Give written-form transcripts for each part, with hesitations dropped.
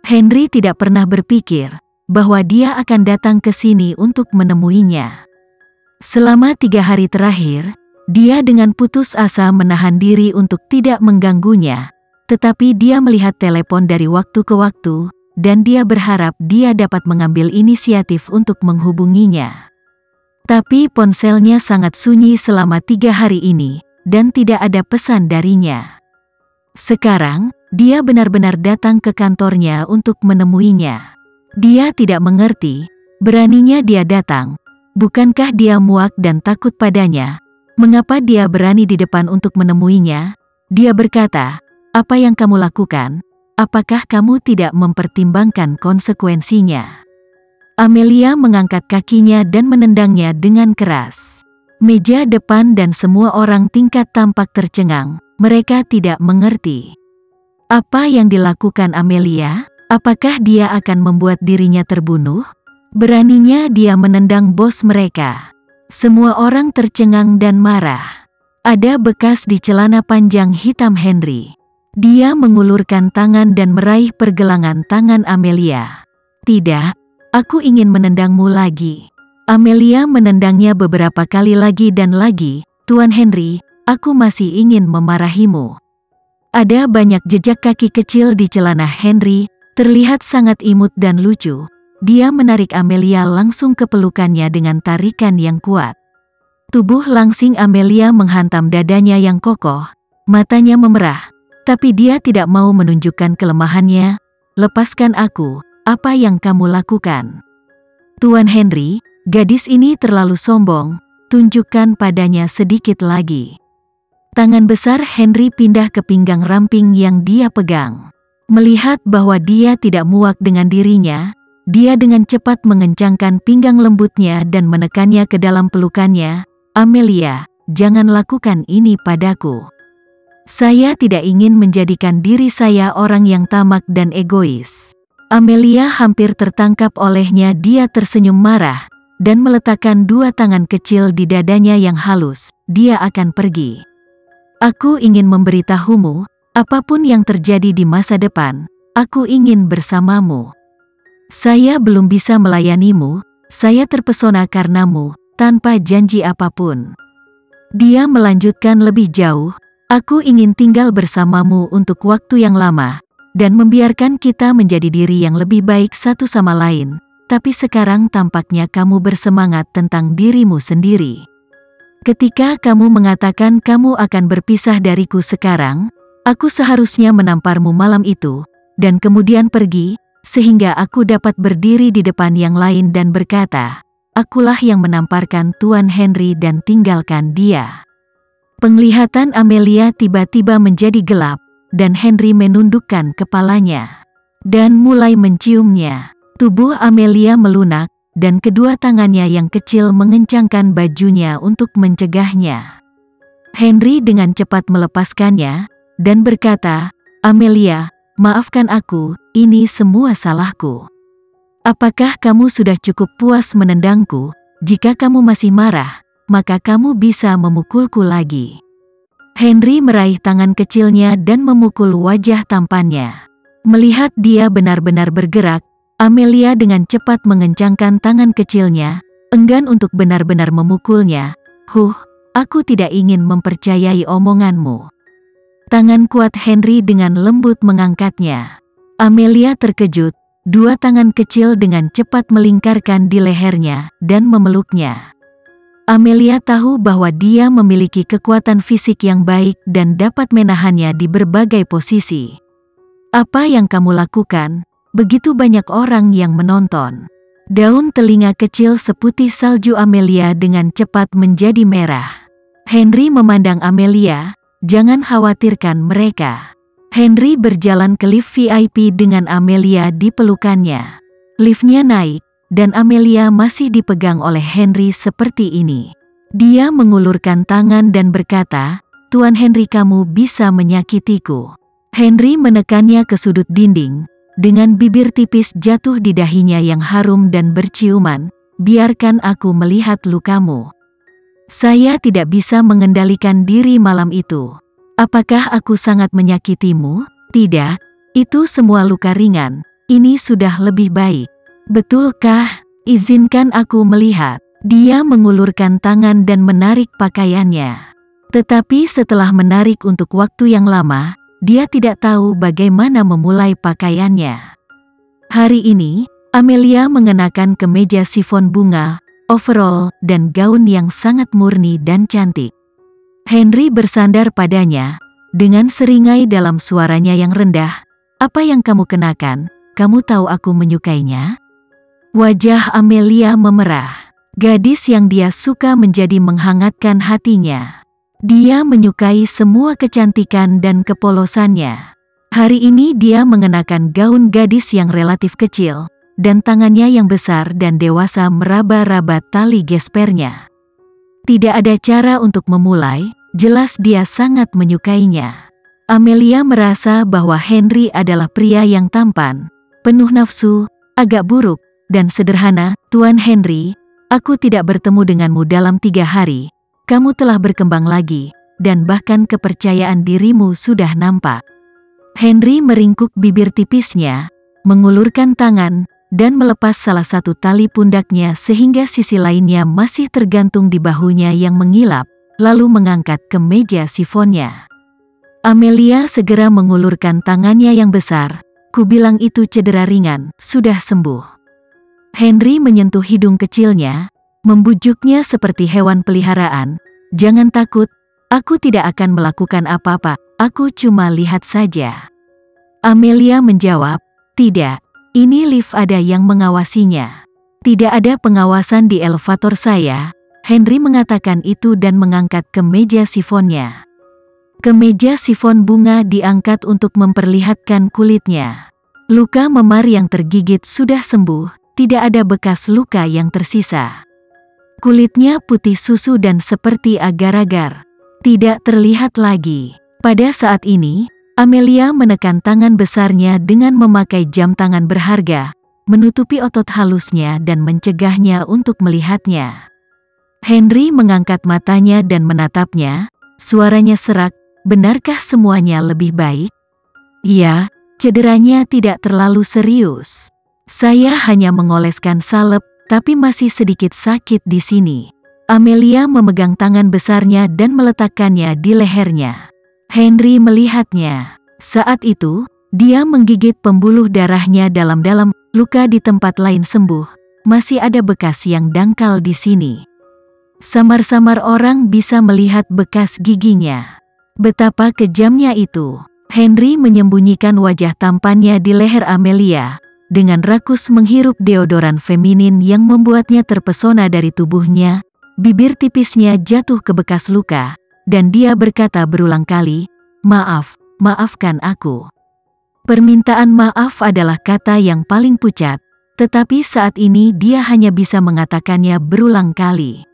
Henry tidak pernah berpikir bahwa dia akan datang ke sini untuk menemuinya. Selama 3 hari terakhir, dia dengan putus asa menahan diri untuk tidak mengganggunya, tetapi dia melihat telepon dari waktu ke waktu, dan dia berharap dia dapat mengambil inisiatif untuk menghubunginya. Tapi ponselnya sangat sunyi selama 3 hari ini, dan tidak ada pesan darinya. Sekarang, dia benar-benar datang ke kantornya untuk menemuinya. Dia tidak mengerti, beraninya dia datang. Bukankah dia muak dan takut padanya? Mengapa dia berani di depan untuk menemuinya? Dia berkata, "Apa yang kamu lakukan? Apakah kamu tidak mempertimbangkan konsekuensinya?" Amelia mengangkat kakinya dan menendangnya dengan keras. Meja depan dan semua orang tingkat tampak tercengang. Mereka tidak mengerti. Apa yang dilakukan Amelia? Apakah dia akan membuat dirinya terbunuh? Beraninya dia menendang bos mereka. Semua orang tercengang dan marah. Ada bekas di celana panjang hitam Henry. Dia mengulurkan tangan dan meraih pergelangan tangan Amelia. "Tidak, aku ingin menendangmu lagi." Amelia menendangnya beberapa kali lagi dan lagi. "Tuan Henry, aku masih ingin memarahimu." Ada banyak jejak kaki kecil di celana Henry, terlihat sangat imut dan lucu. Dia menarik Amelia langsung ke pelukannya dengan tarikan yang kuat. Tubuh langsing Amelia menghantam dadanya yang kokoh, matanya memerah, tapi dia tidak mau menunjukkan kelemahannya. "Lepaskan aku, apa yang kamu lakukan?" "Tuan Henry, gadis ini terlalu sombong, tunjukkan padanya sedikit lagi." Tangan besar Henry pindah ke pinggang ramping yang dia pegang. Melihat bahwa dia tidak muak dengan dirinya, dia dengan cepat mengencangkan pinggang lembutnya dan menekannya ke dalam pelukannya. "Amelia, jangan lakukan ini padaku. Saya tidak ingin menjadikan diri saya orang yang tamak dan egois." Amelia hampir tertangkap olehnya. Dia tersenyum marah, dan meletakkan 2 tangan kecil di dadanya yang halus. "Dia akan pergi. Aku ingin memberitahumu, apapun yang terjadi di masa depan, aku ingin bersamamu. Saya belum bisa melayanimu, saya terpesona karenamu, tanpa janji apapun." Dia melanjutkan lebih jauh, "Aku ingin tinggal bersamamu untuk waktu yang lama, dan membiarkan kita menjadi diri yang lebih baik satu sama lain, tapi sekarang tampaknya kamu bersemangat tentang dirimu sendiri. Ketika kamu mengatakan kamu akan berpisah dariku sekarang, aku seharusnya menamparmu malam itu, dan kemudian pergi, sehingga aku dapat berdiri di depan yang lain dan berkata, akulah yang menamparkan Tuan Henry dan tinggalkan dia." Penglihatan Amelia tiba-tiba menjadi gelap, dan Henry menundukkan kepalanya dan mulai menciumnya. Tubuh Amelia melunak, dan kedua tangannya yang kecil mengencangkan bajunya untuk mencegahnya. Henry dengan cepat melepaskannya, dan berkata, "Amelia, maafkan aku, ini semua salahku. Apakah kamu sudah cukup puas menendangku? Jika kamu masih marah, maka kamu bisa memukulku lagi." Henry meraih tangan kecilnya dan memukul wajah tampannya. Melihat dia benar-benar bergerak, Amelia dengan cepat mengencangkan tangan kecilnya, enggan untuk benar-benar memukulnya. Aku tidak ingin mempercayai omonganmu." Tangan kuat Henry dengan lembut mengangkatnya. Amelia terkejut, 2 tangan kecil dengan cepat melingkarkan di lehernya, dan memeluknya. Amelia tahu bahwa dia memiliki kekuatan fisik yang baik dan dapat menahannya di berbagai posisi. "Apa yang kamu lakukan? Begitu banyak orang yang menonton." Daun telinga kecil seputih salju Amelia dengan cepat menjadi merah. Henry memandang Amelia, "Jangan khawatirkan mereka." Henry berjalan ke lift VIP dengan Amelia di pelukannya. Liftnya naik, dan Amelia masih dipegang oleh Henry seperti ini. Dia mengulurkan tangan dan berkata, "Tuan Henry, kamu bisa menyakitiku." Henry menekannya ke sudut dinding. Dengan bibir tipis jatuh di dahinya yang harum dan berciuman, "Biarkan aku melihat lukamu. Saya tidak bisa mengendalikan diri malam itu. Apakah aku sangat menyakitimu? Tidak, itu semua luka ringan. ini sudah lebih baik. Betulkah? Izinkan aku melihat. Dia mengulurkan tangan dan menarik pakaiannya. Tetapi setelah menarik untuk waktu yang lama, dia tidak tahu bagaimana memulai pakaiannya. Hari ini, Amelia mengenakan kemeja sifon bunga, overall, dan gaun yang sangat murni dan cantik. Henry bersandar padanya, dengan seringai dalam suaranya yang rendah, "Apa yang kamu kenakan? Kamu tahu aku menyukainya?" Wajah Amelia memerah. Gadis yang dia suka menjadi menghangatkan hatinya. Dia menyukai semua kecantikan dan kepolosannya. Hari ini dia mengenakan gaun gadis yang relatif kecil, dan tangannya yang besar dan dewasa meraba-raba tali gespernya. Tidak ada cara untuk memulai, jelas dia sangat menyukainya. Amelia merasa bahwa Henry adalah pria yang tampan, penuh nafsu, agak buruk, dan sederhana. "Tuan Henry, aku tidak bertemu denganmu dalam 3 hari. Kamu telah berkembang lagi, dan bahkan kepercayaan dirimu sudah nampak." Henry meringkuk bibir tipisnya, mengulurkan tangan, dan melepas salah satu tali pundaknya sehingga sisi lainnya masih tergantung di bahunya yang mengilap, lalu mengangkat kemeja sifonnya. Amelia segera mengulurkan tangannya yang besar. "Kubilang itu cedera ringan, sudah sembuh." Henry menyentuh hidung kecilnya, membujuknya seperti hewan peliharaan. "Jangan takut, aku tidak akan melakukan apa-apa, aku cuma lihat saja." Amelia menjawab, "Tidak, ini lift ada yang mengawasinya." "Tidak ada pengawasan di elevator saya." Henry mengatakan itu dan mengangkat kemeja sifonnya. Kemeja sifon bunga diangkat untuk memperlihatkan kulitnya. Luka memar yang tergigit sudah sembuh, tidak ada bekas luka yang tersisa. Kulitnya putih susu dan seperti agar-agar. Tidak terlihat lagi. Pada saat ini, Amelia menekan tangan besarnya dengan memakai jam tangan berharga, menutupi otot halusnya dan mencegahnya untuk melihatnya. Henry mengangkat matanya dan menatapnya, suaranya serak, "Benarkah semuanya lebih baik?" "Ya, cederanya tidak terlalu serius. Saya hanya mengoleskan salep, tapi masih sedikit sakit di sini." Amelia memegang tangan besarnya dan meletakkannya di lehernya. Henry melihatnya. Saat itu, dia menggigit pembuluh darahnya dalam-dalam. Luka di tempat lain sembuh, masih ada bekas yang dangkal di sini. Samar-samar orang bisa melihat bekas giginya. Betapa kejamnya itu. Henry menyembunyikan wajah tampannya di leher Amelia, dengan rakus menghirup deodoran feminin yang membuatnya terpesona dari tubuhnya. Bibir tipisnya jatuh ke bekas luka, dan dia berkata berulang kali, "Maaf, maafkan aku." Permintaan maaf adalah kata yang paling pucat, tetapi saat ini dia hanya bisa mengatakannya berulang kali.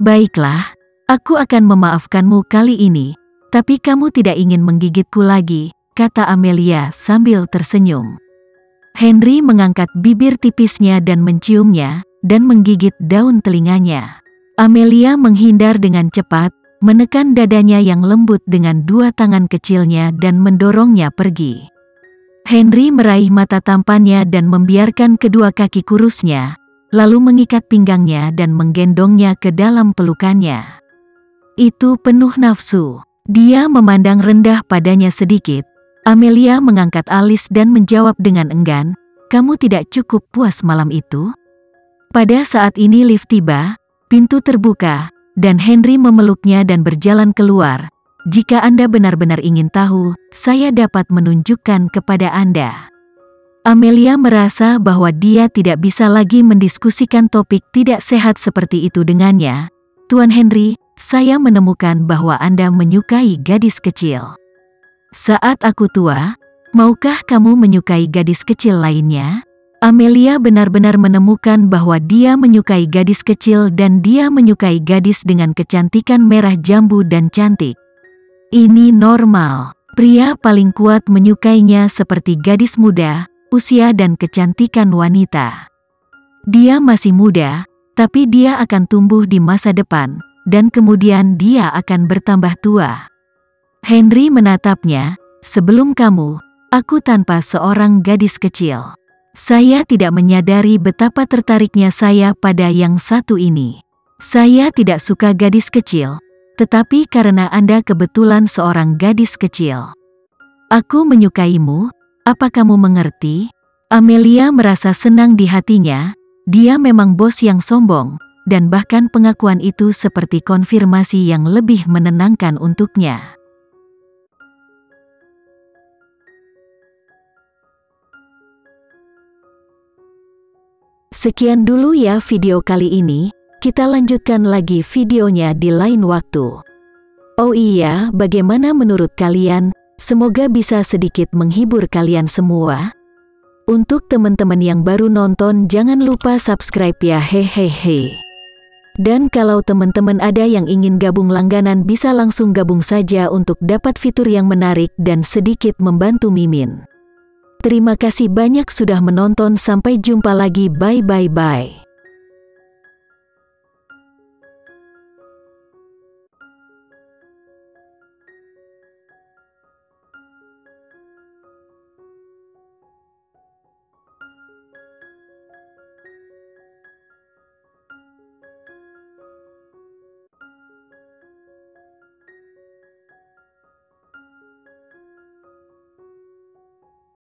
"Baiklah, aku akan memaafkanmu kali ini, tapi kamu tidak ingin menggigitku lagi," kata Amelia sambil tersenyum. Henry mengangkat bibir tipisnya dan menciumnya, dan menggigit daun telinganya. Amelia menghindar dengan cepat, menekan dadanya yang lembut dengan 2 tangan kecilnya dan mendorongnya pergi. Henry meraih mata tampannya dan membiarkan kedua kaki kurusnya, lalu mengikat pinggangnya dan menggendongnya ke dalam pelukannya. Itu penuh nafsu. Dia memandang rendah padanya sedikit. Amelia mengangkat alis dan menjawab dengan enggan, "Kamu tidak cukup puas malam itu?" Pada saat ini lift tiba, pintu terbuka, dan Henry memeluknya dan berjalan keluar. "Jika Anda benar-benar ingin tahu, saya dapat menunjukkan kepada Anda." Amelia merasa bahwa dia tidak bisa lagi mendiskusikan topik tidak sehat seperti itu dengannya. "Tuan Henry, saya menemukan bahwa Anda menyukai gadis kecil. Saat aku tua, maukah kamu menyukai gadis kecil lainnya?" Amelia benar-benar menemukan bahwa dia menyukai gadis kecil dan dia menyukai gadis dengan kecantikan merah jambu dan cantik. Ini normal. Pria paling kuat menyukainya seperti gadis muda, usia dan kecantikan wanita. Dia masih muda, tapi dia akan tumbuh di masa depan, dan kemudian dia akan bertambah tua. Henry menatapnya, "Sebelum kamu, Aku tanpa seorang gadis kecil. Saya tidak menyadari betapa tertariknya saya pada yang satu ini. Saya tidak suka gadis kecil, tetapi karena Anda kebetulan seorang gadis kecil. Aku menyukaimu, apa kamu mengerti? Amelia merasa senang di hatinya, dia memang bos yang sombong, dan bahkan pengakuan itu seperti konfirmasi yang lebih menenangkan untuknya. Sekian dulu ya video kali ini, kita lanjutkan lagi videonya di lain waktu. Oh iya, bagaimana menurut kalian? Semoga bisa sedikit menghibur kalian semua. Untuk teman-teman yang baru nonton, jangan lupa subscribe ya, hehehe. Dan kalau teman-teman ada yang ingin gabung langganan, bisa langsung gabung saja untuk dapat fitur yang menarik dan sedikit membantu Mimin. Terima kasih banyak sudah menonton, sampai jumpa lagi, bye.